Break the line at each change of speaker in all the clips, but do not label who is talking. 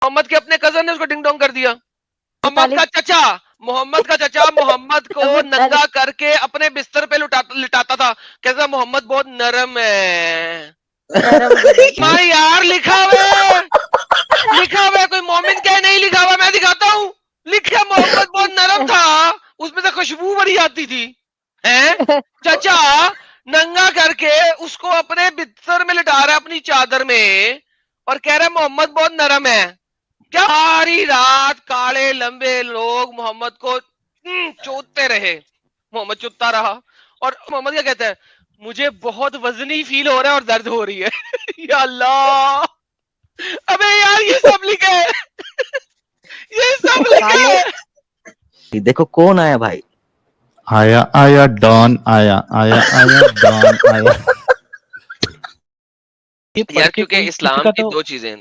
محمد کے اپنے کزن نے اس کو ڈنگ ڈونگ کر دیا. محمد کا چچا محمد کو ننگا کر کے اپنے بستر پہ لٹاتا تھا, کہتا محمد بہت نرم ہے. ہاں یار لکھا ہوا کوئی مومن کہ نہیں لکھا ہوا, میں دکھاتا ہوں. لکھا محمد بہت نرم تھا, اس میں سے خوشبو بڑی آتی تھی. چچا ننگا کر کے اس کو اپنے بستر میں لٹا رہا ہے اپنی چادر میں, اور کہہ رہا ہے محمد بہت نرم ہے. کیا ساری رات کاڑے لمبے لوگ محمد کو چوتتے رہے. محمد چوتتا رہا, اور محمد کیا کہتا ہے, مجھے بہت وزنی فیل ہو رہا ہے اور درد ہو رہی ہے. یا اللہ, ابے یار یہ سب لکھا ہے, یہ سب لکھا ہے.
دیکھو کون آیا بھائی,
آیا ڈان آیا ڈان.
یار کیونکہ اسلام کی دو چیزیں,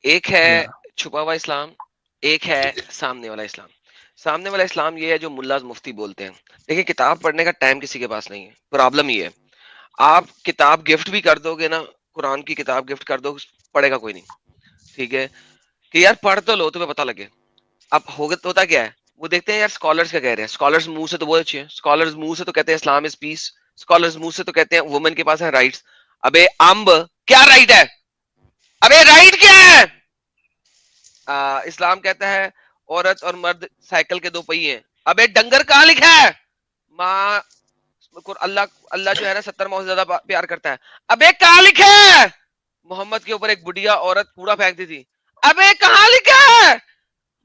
ایک ہے چھپا ہوا اسلام, ایک ہے سامنے والا اسلام. سامنے والا اسلام یہ ہے جو ملاز مفتی بولتے ہیں. دیکھیں کتاب پڑھنے کا ٹائم کسی کے پاس نہیں ہے. پرابلم یہ ہے, آپ کتاب گفٹ بھی کر دو گے نا, قرآن کی کتاب گفٹ کر دو, پڑھے گا کوئی نہیں. ٹھیک ہے کہ یار پڑھ تو لو تمہیں پتہ لگے. اب ہوتا کیا ہے, وہ دیکھتے ہیں یار اسکالرز کیا کہہ رہے ہیں. اسکالرز منہ سے تو بہت اچھے ہیں, اسکالرز منہ سے تو کہتے ہیں اسلام از پیس, اسکالرز منہ سے تو کہتے ہیں وومن کے پاس ہے رائٹس. ابے امب کیا رائٹ ہے, ابے رائٹ کیا ہے؟ اسلام کہتا ہے عورت اور مرد سائیکل کے دو پہیے ہیں. ابے ڈنگر کہاں لکھا ہے؟ ماں اللہ جو ہے نا 70 ماؤں سے زیادہ پیار کرتا ہے. ابے کہاں لکھا ہے؟ محمد کے اوپر ایک بڑھیا عورت کوڑا پھینکتی تھی. ابے کہاں لکھا ہے؟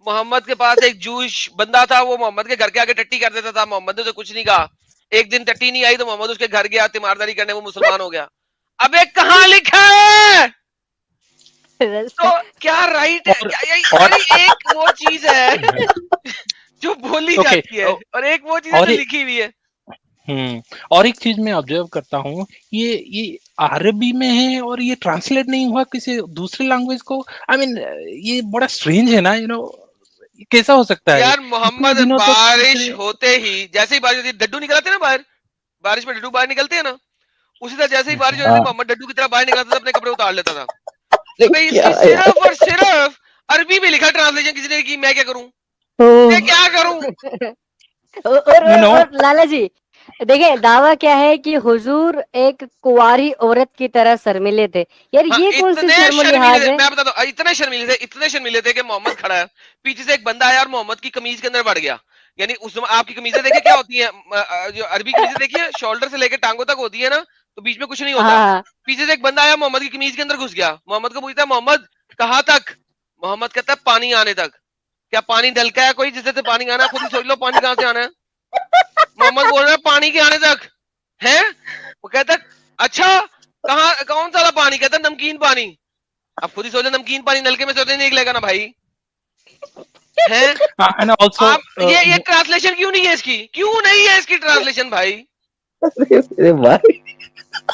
محمد کے پاس ایک جوش بندہ تھا, وہ محمد کے گھر کے آگے ٹٹی کر دیتا تھا. محمد نے اسے کچھ نہیں کہا. ایک دن ٹٹی نہیں آئی تو محمد اس کے گھر گیا تیمارداری کرنے, وہ مسلمان ہو گیا. ابے کہاں لکھا ہے؟ تو کیا رائٹ ہے؟ ایک وہ چیز ہے جو بولی جاتی ہے, اور ایک وہ چیز ہے جو لکھی ہوئی ہے.
اور ایک چیز میں آبزرو کرتا ہوں, یہ عربی میں ہے اور یہ ٹرانسلیٹ نہیں ہوا کسی دوسری لینگویج کو. آئی مین یہ بڑا اسٹرینج ہے نا, کیسا ہو سکتا ہے
یار محمد بارش ہوتے ہی, جیسے ہی بارش ہوتی ہے ڈڈو نکلتے ہیں نا باہر, بارش میں ڈڈو باہر نکلتے ہیں نا, اسی طرح جیسے ہی بارش ہوتی تھی محمد ڈڈو کی طرح باہر نکلتا تھا, اپنے کپڑے اتار لیتا تھا. اس کی صرف اور صرف عربی میں لکھا ٹرانسلیشن کسی نے کی, میں کیا کروں, میں کیا کروں.
اور لالا جی دیکھیں دعویٰ کیا ہے کہ حضور ایک کنواری عورت کی طرح شرمیلے تھے. یار یہ کون سی شرم و لحاظ ہے؟
میں بتاتا ہوں, اتنے شرمیلے تھے کہ محمد کھڑا ہے, پیچھے سے ایک بندہ آیا اور محمد کی قمیض کے اندر بڑھ گیا. یعنی اس آپ کی قمیضیں دیکھیں کیا ہوتی ہیں, جو عربی قمیضیں دیکھیے شولڈر سے لے کے ٹانگوں تک ہوتی ہے نا, تو بیچ میں کچھ نہیں ہوتا. پیچھے سے ایک بندہ آیا محمد کی قمیض کے اندر گھس گیا. محمد کو پوچھتا ہے محمد کہاں تک؟ محمد کہتا ہے پانی آنے تک. کیا پانی ڈلکا ہے کوئی جس سے پانی آنا ہے؟ خود ہی سوچ لو پانی کہاں سے آنا ہے. محمد بول رہا ہے پانی کے آنے تک ہے. وہ کہتا ہے اچھا کہاں, کون سا پانی؟ کہتا ہے نمکین پانی. اب خود ہی سوچے نمکین پانی نلکے میں سے نہیں نکلے گا نا بھائی. یہ ٹرانسلیشن کیوں نہیں ہے اس کی, کیوں نہیں ہے اس کی ٹرانسلیشن بھائی؟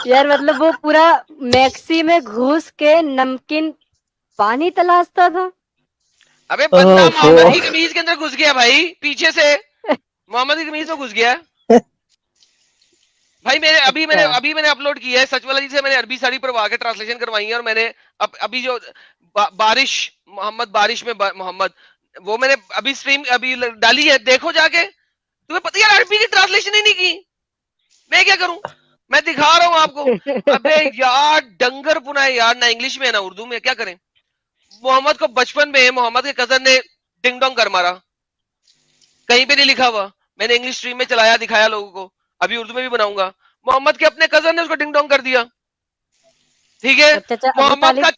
یار مطلب وہ پورا میکسی میں گھس کے نمکین پانی تلاشتا تھا.
ابے بندہ محمد کی قمیض کے اندر گھس گیا بھائی, پیچھے سے محمد کی قمیض میں گھس گیا بھائی. ابھی میں نے اپلوڈ کیا ہے سچ والا جی سے, میں نے عربی ساڑی پر وا کے ٹرانسلیشن کروائی ہے, اور میں نے ابھی جو بارش میں محمد وہ میں نے ابھی سٹریم ابھی ڈالی ہے, دیکھو جا کے. تمہیں پتہ ہے عربی کی ٹرانسلیشن ہی نہیں کی, میں کیا کروں؟ میں دکھا رہا ہوں آپ کو. ابے یار ڈنگر پنا ہے یار, نہ انگلش میں نہ اردو میں, کیا کریں. محمد کو بچپن میں محمد کے کزن نے ڈنگ ڈونگ کر مارا, کہیں پہ نہیں لکھا ہوا. میں نے انگلش سٹریم میں چلایا, دکھایا لوگوں کو, ابھی اردو میں بھی بناؤں گا. محمد کے اپنے کزن نے اس کو ڈنگ ڈونگ کر دیا. ٹھیک ہے, محمد کا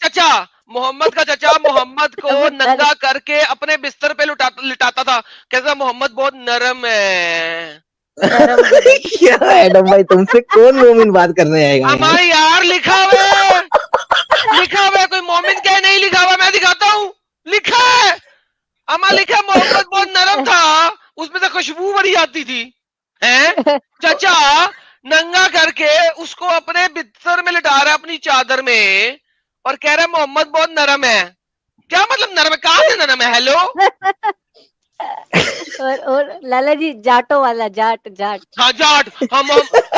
چچا محمد کو ننگا کر کے اپنے بستر پہ لٹاتا تھا, کہتا محمد بہت نرم ہے.
کیا ایڈم بھائی تم سے کون مومن بات کرنے آئے گا؟
ہمارے یار لکھا ہوا کوئی مومن کہ نہیں لکھا ہوا, میں دکھاتا ہوں. لکھا ہے اما, لکھا محمد بہت نرم تھا, اس میں سے خوشبو بڑی آتی تھی. چچا ننگا کر کے اس کو اپنے بستر میں لٹا رہا ہے اپنی چادر میں, اور کہہ رہا ہے محمد بہت نرم ہے. کیا مطلب نرم ہے, کہاں سے نرم ہے؟ ہیلو.
اور لالا جی جاٹوں والا, جاٹ
ہاں جاٹ, ہم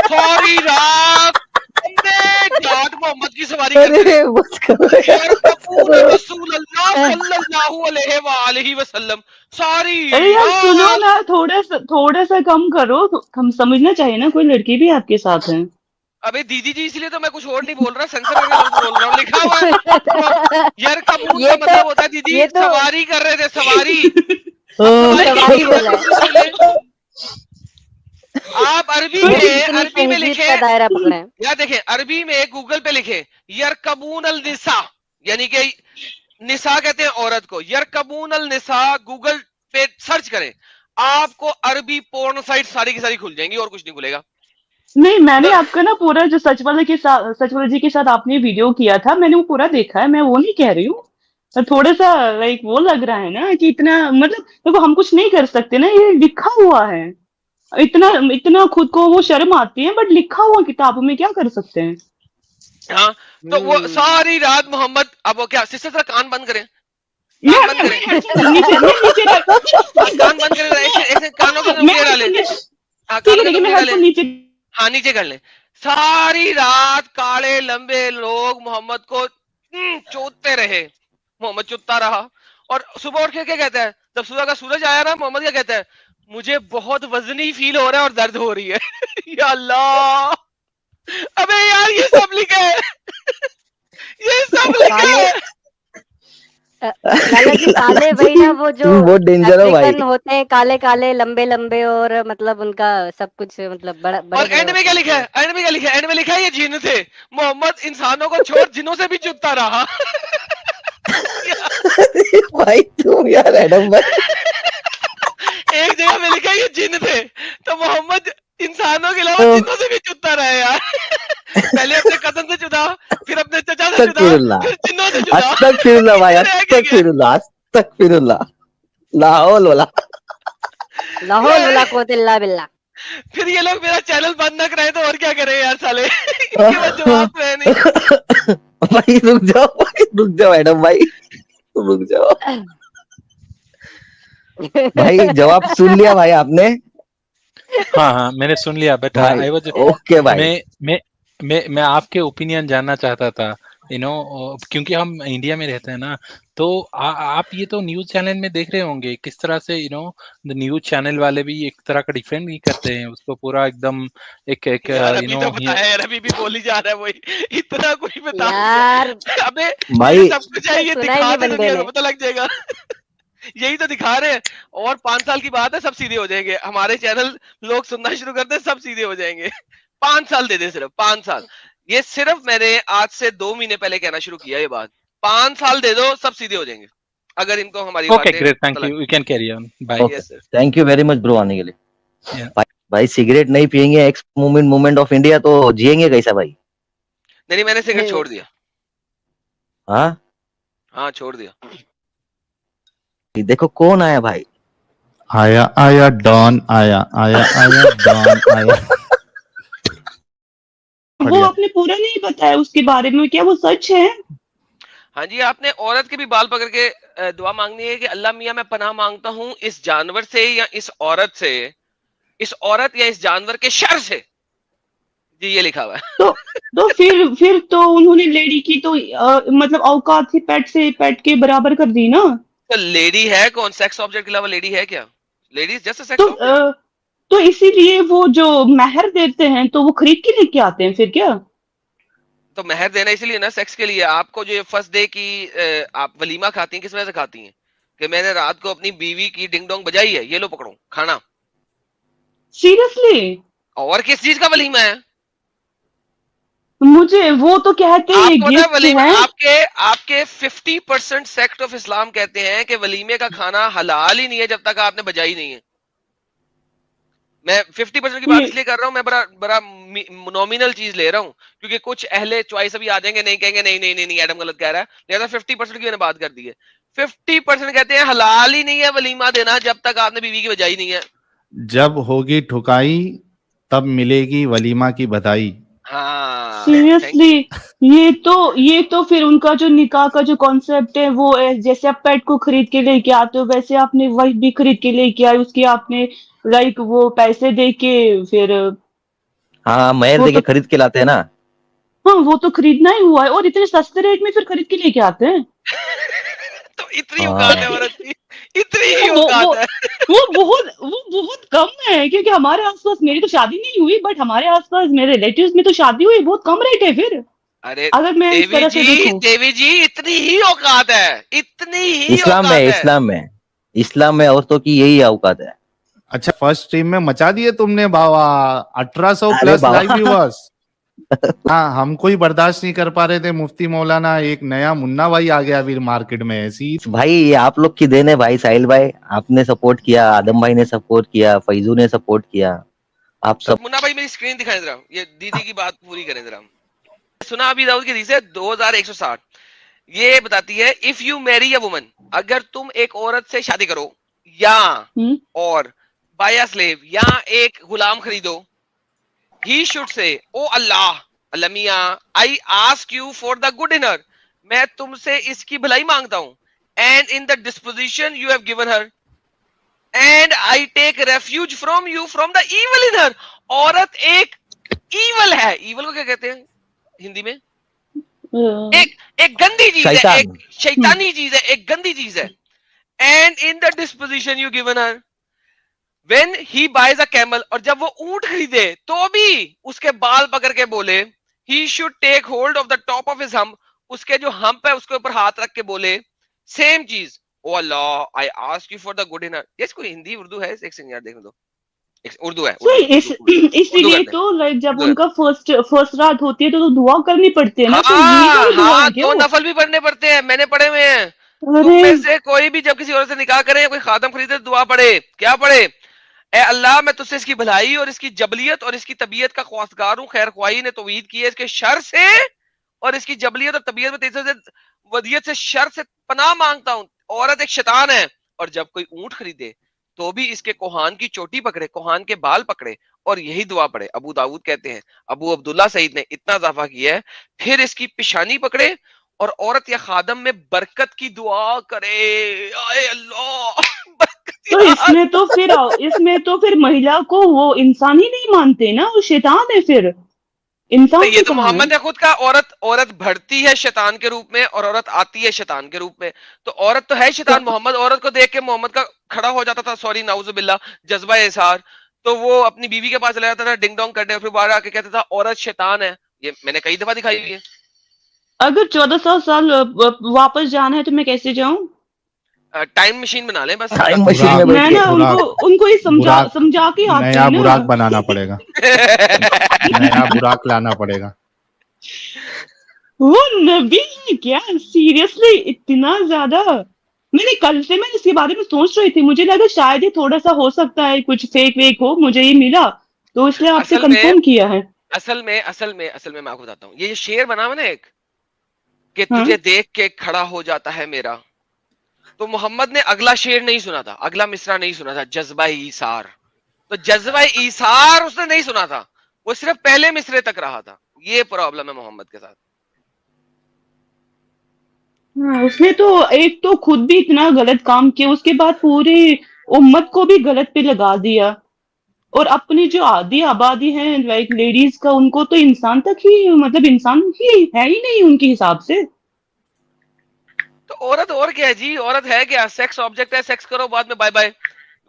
سوری رات जाट मोहम्मद की सवारी करते
अरे
रहे।
बस करो
यार कपूर रसूल अल्लाह सल्लल्लाहु अलैहि वसल्लम सारी
अरे यार सुनो
रात।
ना, थोड़ा सा कम करो, हम समझना चाहिए ना, कोई लड़की भी आपके साथ है।
अबे दीदी जी इसलिए तो मैं कुछ और नहीं बोल रहा, सेंसर करके लफ्ज बोल रहा हूँ, लिखा हुआ है। यार कबूल
ये
का
तो-
मतलब होता है दीदी
ये तो-
सवारी कर रहे थे, सवारी।
सवारी बोला है।
आप अरबी
ये
में
कितनी तहजीब
लिखे,
का दायरा पकड़े हैं।
या देखें अरबी में गूगल पे लिखे यरकबून अल निसा, यानी कि निसा कहते हैं औरत को, यरकबून अल निसा गूगल पे सर्च करें, आपको अरबी पोर्न साइट सारी की सारी खुल जाएंगी और कुछ नहीं खुलेगा।
नहीं, मैंने आपका ना पूरा जो सचवाला जी के साथ आपने वीडियो किया था, मैंने वो पूरा देखा है, मैं वो नहीं कह रही हूँ। पर थोड़ा सा लाइक वो लग रहा है ना कि इतना, मतलब देखो हम कुछ नहीं कर सकते ना, ये लिखा हुआ है, इतना खुद को वो शर्म आती है, बट लिखा हुआ किताबों में क्या कर सकते हैं।
हाँ तो वो सारी रात मोहम्मद, अब वो क्या सिस्टर जरा कान बंद करें, कान बंद करें,
नीचे
कान बंद करें, ऐसे कानों के ऊपर डालें, हाँ कानों के ऊपर डालें,
नीचे
हाँ नीचे कर लें। सारी रात काले लंबे लोग मोहम्मद को चोदते रहे, मोहम्मद चुदता रहा, और सुबह उठ के क्या कहता है, जब सुबह का सूरज आया ना, मोहम्मद क्या कहता है, मुझे बहुत वजनी फील हो रहा है और दर्द हो रही है। या अल्लाह, अबे यार ये सब लिखा है, ये सब लिखा है।
लाला जी काले वही ना, वो जो
तुम बहुत डेंजर हो भाई।
अफ्रीकन होते हैं, काले काले लंबे लंबे, और मतलब उनका सब कुछ मतलब बड़ा बड़े
और एंड में क्या लिखा है, एंड में क्या लिखा है, एंड में लिखा है ये जिन थे, मोहम्मद इंसानों को छोड़ जिनों से भी चुदता रहा।
भाई तुम यार एडम भाई,
एक जगह में लिखा है ये जिन थे, तो मोहम्मद इंसानों के अलावा जिन्नों से भी चुदता रहा यार। पहले अपने कजन से चुदा, फिर अपने चचा से चुदा,
अस्तगफिरुल्लाह,
फिर जिन्नों से चुदा।
अस्तगफिरुल्लाह भाई, अस्तगफिरुल्लाह, अस्तगफिरुल्लाह, ला हौल वला।
लाहौल वला कुव्वत इल्ला बिल्लाह।
फिर ये लोग मेरा चैनल बंद ना कराए तो और क्या करें यार साले। इनके पास जवाब तो है नहीं।
भाई रुक जाओ एडम भाई, रुक जाओ भाई, जवाब सुन लिया भाई आपने।
हाँ मैंने सुन लिया, बट
भाई,
आई वाज
ओके भाई,
मैं आपके ओपिनियन जानना चाहता था, क्योंकि हम इंडिया में रहते हैं ना, तो आप ये तो न्यूज चैनल में देख रहे होंगे किस तरह से द न्यूज चैनल वाले भी एक तरह का डिफेंड नहीं करते हैं उसको, पूरा एकदम एक
यार अभी तो पता है यार, अभी भी बोली जा रहा है वही, इतना कोई बता
यार
अबे
भाई
सब कुछ है, ये
सुना ही
दिखा
नहीं
दे
बंदे
दुनिया को
ने।
पता लग जाएगा। यही तो दिखा रहे हैं, और 5 साल की बात है सब सीधे हो जाएंगे, हमारे चैनल लोग सुनना शुरू करते हैं सब सीधे हो जाएंगे। 5 साल दे दे, सिर्फ 5 साल, ये सिर्फ मैंने आज से 2 महीने पहले कहना शुरू किया ये बात, 5 साल दे दो सब सीधे हो जाएंगे अगर इनको हमारी
okay great, thank you, you can carry on, bye.
Okay, thank you very much bro आने के लिए।
Yeah.
भाई सिगरेट नहीं पियेंगे, एक्स मूवमेंट ऑफ इंडिया, तो जिएंगे कैसा भाई?
नहीं मैंने सिगरेट छोड़ दिया, हाँ छोड़ दिया।
देखो कौन आया भाई,
आया डॉन, आया डॉन आया।
वो आपने पूरा नहीं बताया उसके बारे में, क्या वो सच है?
हाँ जी, आपने औरत के भी बाल पकड़ के दुआ मांगनी है कि अल्लाह मियां मैं पनाह मांगता हूँ इस जानवर से या इस औरत से, इस औरत या इस जानवर के शर से। जी ये लिखा हुआ है।
तो फिर तो उन्होंने लेडी की तो मतलब औकात ही पेट के बराबर कर दी ना।
तो लेडी है कौन, सेक्स ऑब्जेक्ट के अलावा लेडी है क्या? Lady is just a sex object.
तो इसीलिए वो जो महर देते हैं तो वो खरीद के लेके आते हैं फिर क्या?
तो महर देना इसीलिए ना, सेक्स के लिए। आपको जो ये फर्स्ट डे की आप वलीमा खाती हैं किस वजह से खाती हैं? कि मैंने रात को अपनी बीवी की डिंग डोंग बजाई है, ये लो पकड़ो खाना।
सीरियसली?
और किस चीज का वलीमा है?
मुझे वो तो कहते हैं
आपको ना
गिफ्ट
वलीमा,
है।
आपके 50% सेक्ट ऑफ इस्लाम कहते हैं कि वलीमे का खाना हलाल ही नहीं है जब तक आपने बजाई नहीं है। मैं 50% की बात इसलिए कर रहा हूं, मैं बड़ा नॉमिनल चीज ले रहा हूं, क्योंकि कुछ अहले चॉइस अभी आ जाएंगे, नहीं कहेंगे नहीं एडम गलत कह रहा है, लिहाजा 50% की मैंने बात कर दी है। 50% कहते हैं हलाल ही नहीं है वलीमा देना जब तक आपने बीवी की बजाई नहीं है।
जब होगी ठुकाई तब मिलेगी वलीमा की बधाई।
हाँ
सीरियसली? ये तो फिर उनका जो निकाह का जो कॉन्सेप्ट है वो जैसे आप पेट को खरीद के लेके आते हो वैसे आपने वाइफ भी खरीद के लेके आई, उसकी आपने लाइक वो पैसे दे के फिर
हाँ महर
वो
देके
तो
खरीद के लाते हैं ना।
हाँ वो तो खरीदना ही हुआ है, और इतने सस्ते रेट में फिर खरीद के लेके आते हैं।
तो इतनी औकात है औरत की, इतनी ही
वो
औकात है।
वो बहुत कम है, क्योंकि हमारे आसपास, मेरी तो शादी नहीं हुई, बट हमारे आसपास मेरे रिलेटिव्स में तो शादी हुई, बहुत कम रेट है फिर,
अरे
अगर मैं इस तरह से देखूं।
देवी जी इतनी ही औकात है, इतनी ही
इस्लाम
औकात
में,
है।
इस्लाम में औरतों की यही औकात है।
अच्छा, फर्स्ट स्ट्रीम में मचा दिए तुमने बाबा, 1800
अरे
प्लस
बाबा।
Live viewers. हाँ, हमको ही बर्दाश्त नहीं कर पा रहे थे मुफ्ती मौलाना, एक नया मुन्ना भाई आ गया अभी मार्केट में। ऐसी
भाई ये आप लोग की देन है भाई, साहिल भाई आपने सपोर्ट किया, आदम भाई ने सपोर्ट किया, फैजू ने सपोर्ट किया, आप सब।
मुन्ना भाई मेरी स्क्रीन दिखाएं जरा, ये दीदी की बात पूरी करें जरा। सुना अभी दाऊद की हदीस है 2160, ये बताती है if you marry a woman, अगर तुम एक औरत से शादी करो या और बाय अ स्लेव, या एक गुलाम खरीदो, ही शुड से ओ अल्लाह, अल्लाह मियां, I ask you for the good in her, मैं तुमसे इसकी भलाई मांगता हूं, and in the disposition you have given her, and I take refuge from you from the evil in her. औरत एक ईवल है, ईवल को क्या कहते हैं हिंदी में? एक गंदी चीज है, एक शैतानी चीज है, एक गंदी चीज है। And in the disposition you given her, when he buys a camel, और जब वो ऊंट खरीदे तो भी उसके बाल पकड़ के बोले, he should take hold of the top of his hump, उसके जो हम्प है उसके ऊपर हाथ रख के बोले सेम चीज, ओ अल्लाह I ask you for the good in her. ये कोई हिंदी उर्दू है? एक सेकंड यार देखने दो, उर्दू है।
इसीलिए तो लाइक जब उनका फर्स्ट रात होती है तो दुआ करनी पड़ती है ना, तो ये
हाँ,
दुआ है क्या?
तो नफल भी पढ़ने पड़ते हैं, मैंने पढ़े हुए हैं। तुम में से कोई भी जब किसी औरत से निकाह करे, कोई खातम खरीदे, दुआ पढ़े। क्या पढ़े? ए अल्लाह मैं तुझसे इसकी भलाई और इसकी जबलियत और इसकी तबीयत का ख्वास्तगार हूँ, खैर ख्वाही ने तौहीद की है इसके शर से, और इसकी जबलियत और तबीयत में तेजी से वदियत से शर से पनाह मांगता हूँ। औरत एक शैतान है, और जब कोई ऊंट खरीदे तो भी इसके कोहान की चोटी पकड़े, कोहान के बाल पकड़े और यही दुआ पढ़े। अबू दाऊद कहते हैं अबू अब्दुल्ला सईद ने इतना इजाफा किया है, फिर इसकी पिशानी पकड़े और औरत या खादम में बरकत की दुआ करे। आए अल्लाह
तो इसमें तो फिर महिला को वो इंसान ही नहीं मानते ना, वो शैतान है फिर। इंसान
ये तो मोहम्मद ने खुद कहा, औरत बढ़ती है शैतान के रूप में और औरत आती है शैतान के रूप में। तो औरत तो है शैतान। मोहम्मद औरत को देख के मोहम्मद का खड़ा हो जाता था, सॉरी नाउजुबिल्लाह, जज्बा इज़हार, तो वो अपनी बीवी के पास चला जाता था डिंग डोंग करने, फिर बाहर आके कहता था औरत शैतान है। ये मैंने कई दफा दिखाई हुई है।
अगर 1400 साल वापस जाना है तो मैं कैसे जाऊं?
टाइम मशीन बना लें बस।
टाइम मशीन में
मैं ना उनको ही समझा के आते हैं
नया
ना।
बुराक बनाना पड़ेगा। नया बुराक लाना पड़ेगा।
वो नबी है क्या? सीरियसली इतना ज्यादा? मैं इसके बारे में सोच रही थी, मुझे लगा शायद ये थोड़ा सा हो सकता है कुछ फेक वेक हो, मुझे ये मिला तो इसलिए आपसे कंफर्म किया है।
असल में मैं आपको बताता हूँ, ये शेर बना हुआ ना एक, कि तुझे देख के खड़ा हो जाता है मेरा, तो मोहम्मद ने अगला शेर नहीं सुना था, अगला मिसरा नहीं सुना था, जज्बा ईसार। तो जज्बा ईसार उसने नहीं सुना था, वो सिर्फ पहले मिसरे तक रहा था। ये प्रॉब्लम है मोहम्मद के साथ।
उसने तो एक तो खुद भी इतना गलत काम किया, उसके बाद पूरी उम्मत को भी गलत पे लगा दिया, और अपनी जो आधी आबादी है लाइक लेडीज का, उनको तो इंसान तक ही, मतलब इंसान ही है ही नहीं उनके हिसाब से।
तो औरत और क्या है जी? औरत है क्या? सेक्स ऑब्जेक्ट है, सेक्स करो बाद में बाय बाय।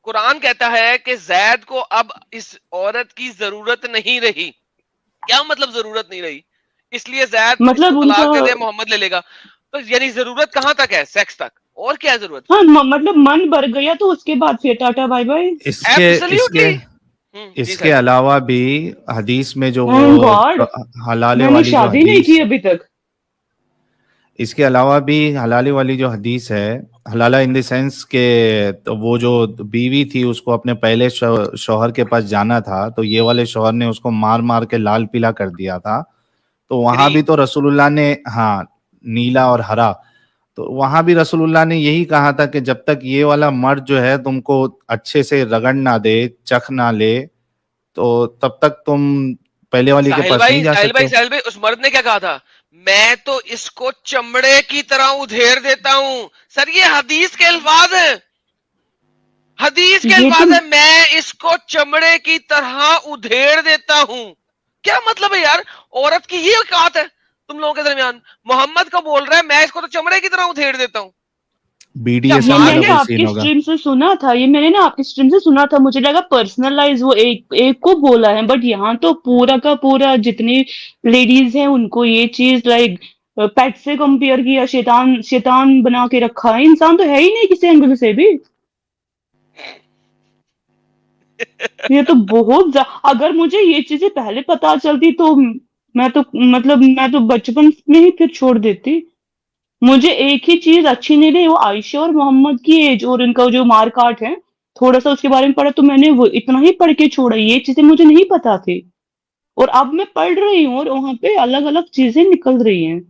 कुरान कहता है कि जैद को अब इस औरत की जरूरत नहीं रही। क्या मतलब जरूरत नहीं रही? इसलिए जैद
मतलब
तलाक दे दे, मोहम्मद ले लेगा। तो यानी जरूरत कहां तक है? सेक्स तक। और क्या जरूरत?
हाँ, मतलब मन भर गया तो उसके बाद फिर टाटा बाय बाय।
इसके अलावा भी हदीस में जो हलाले
मैंने
वाली
शादी नहीं की अभी तक।
इसके अलावा भी हलाले वाली जो हदीस है, हलाला इन द सेंस के, तो वो जो बीवी थी उसको अपने पहले शौहर के पास जाना था, तो ये वाले शौहर ने उसको मार मार के लाल पीला कर दिया था। तो वहां भी तो रसूलुल्लाह ने, हाँ, नीला और हरा, तो वहां भी रसूलुल्लाह ने यही कहा था कि जब तक ये वाला मर्द जो है तुमको अच्छे से रगड़ ना दे, चख ना ले, तो तब तक तुम पहले वाली के पास नहीं जा सकते।
साहिल भाई, उस मर्द ने क्या कहा था? मैं तो इसको चमड़े की तरह उधेड़ देता हूं। सर ये हदीस के अल्फाज है, हदीस के अल्फाज है, मैं इसको चमड़े की तरह उधेड़ देता हूं। کیا مطلب ہے یار؟ عورت کی یہ اوقات ہے تم لوگوں کے درمیان؟ محمد کو بول رہا ہے میں اس کو تو چمڑے کی طرح ادھیڑ دیتا ہوں.
بی ڈی
کیا
ایس
یہ
ایم
بات
میں
والا
نے
ہے؟
کوئی
آپ
سین
کی
ہوگا.
اسٹریم سے سنا تھا، یہ میں نے نا آپ کی اسٹریم سے سنا تھا، مجھے لگا پرسنلائز وہ ایک کو بولا ہے، بٹ یہاں تو پورا کا پورا جتنی لیڈیز ہیں ان کو یہ چیز لائک پیٹ سے کمپیئر کیا، شیطان بنا کے رکھا ہے. انسان تو ہے ہی نہیں کسی اینگل سے بھی. یہ تو بہت اگر مجھے یہ چیزیں پہلے پتا چلتی تو میں تو بچپن میں ہی پھر چھوڑ دیتی. مجھے ایک ہی چیز اچھی نہیں لگی، وہ عائشہ اور محمد کی ایج اور ان کا جو مار کاٹ ہے، تھوڑا سا اس کے بارے میں پڑھا تو میں نے وہ اتنا ہی پڑھ کے چھوڑا. یہ چیزیں مجھے نہیں پتا تھی اور اب میں پڑھ رہی ہوں اور وہاں پہ الگ الگ چیزیں نکل رہی ہیں.